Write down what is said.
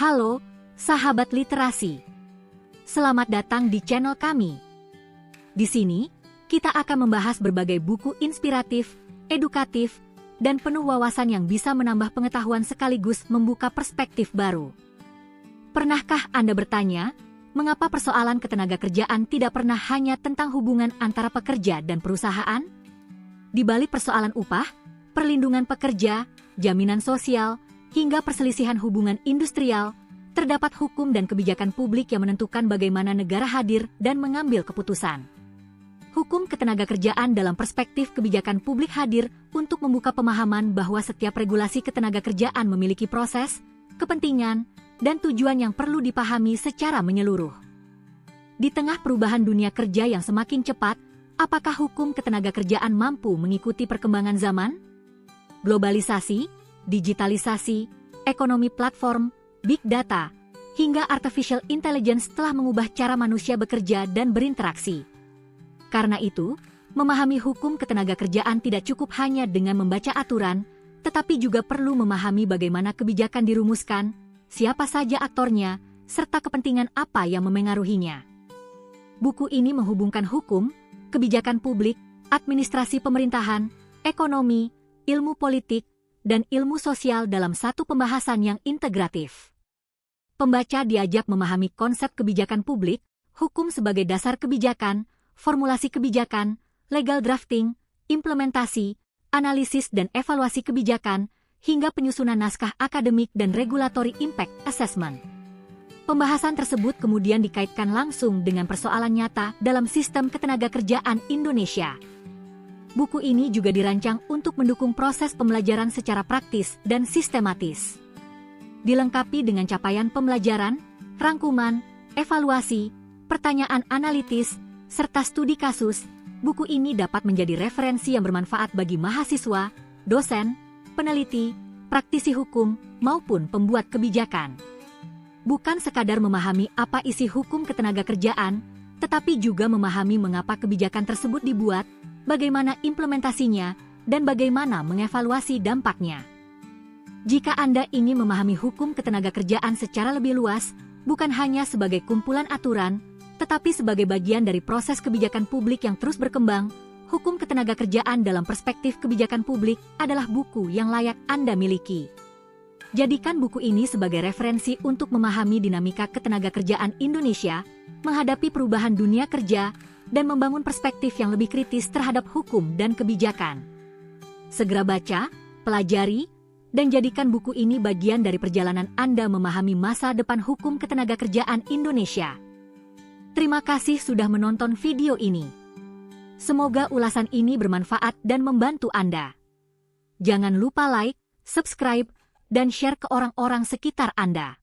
Halo, sahabat literasi. Selamat datang di channel kami. Di sini, kita akan membahas berbagai buku inspiratif, edukatif, dan penuh wawasan yang bisa menambah pengetahuan sekaligus membuka perspektif baru. Pernahkah Anda bertanya, mengapa persoalan ketenagakerjaan tidak pernah hanya tentang hubungan antara pekerja dan perusahaan? Di balik persoalan upah, perlindungan pekerja, jaminan sosial, hingga perselisihan hubungan industrial, terdapat hukum dan kebijakan publik yang menentukan bagaimana negara hadir dan mengambil keputusan. Hukum ketenagakerjaan dalam perspektif kebijakan publik hadir untuk membuka pemahaman bahwa setiap regulasi ketenagakerjaan memiliki proses, kepentingan, dan tujuan yang perlu dipahami secara menyeluruh. Di tengah perubahan dunia kerja yang semakin cepat, apakah hukum ketenagakerjaan mampu mengikuti perkembangan zaman? Globalisasi, digitalisasi, ekonomi platform, big data, hingga artificial intelligence telah mengubah cara manusia bekerja dan berinteraksi. Karena itu, memahami hukum ketenagakerjaan tidak cukup hanya dengan membaca aturan, tetapi juga perlu memahami bagaimana kebijakan dirumuskan, siapa saja aktornya, serta kepentingan apa yang memengaruhinya. Buku ini menghubungkan hukum, kebijakan publik, administrasi pemerintahan, ekonomi, ilmu politik, dan ilmu sosial dalam satu pembahasan yang integratif. Pembaca diajak memahami konsep kebijakan publik, hukum sebagai dasar kebijakan, formulasi kebijakan, legal drafting, implementasi, analisis dan evaluasi kebijakan, hingga penyusunan naskah akademik dan regulatory impact assessment. Pembahasan tersebut kemudian dikaitkan langsung dengan persoalan nyata dalam sistem ketenagakerjaan Indonesia. Buku ini juga dirancang untuk mendukung proses pembelajaran secara praktis dan sistematis. Dilengkapi dengan capaian pembelajaran, rangkuman, evaluasi, pertanyaan analitis, serta studi kasus, buku ini dapat menjadi referensi yang bermanfaat bagi mahasiswa, dosen, peneliti, praktisi hukum, maupun pembuat kebijakan. Bukan sekadar memahami apa isi hukum ketenagakerjaan, tetapi juga memahami mengapa kebijakan tersebut dibuat, bagaimana implementasinya, dan bagaimana mengevaluasi dampaknya. Jika Anda ingin memahami hukum ketenagakerjaan secara lebih luas, bukan hanya sebagai kumpulan aturan, tetapi sebagai bagian dari proses kebijakan publik yang terus berkembang, hukum ketenagakerjaan dalam perspektif kebijakan publik adalah buku yang layak Anda miliki. Jadikan buku ini sebagai referensi untuk memahami dinamika ketenagakerjaan Indonesia, menghadapi perubahan dunia kerja, dan membangun perspektif yang lebih kritis terhadap hukum dan kebijakan. Segera baca, pelajari, dan jadikan buku ini bagian dari perjalanan Anda memahami masa depan hukum ketenagakerjaan Indonesia. Terima kasih sudah menonton video ini. Semoga ulasan ini bermanfaat dan membantu Anda. Jangan lupa like, subscribe, dan share ke orang-orang sekitar Anda.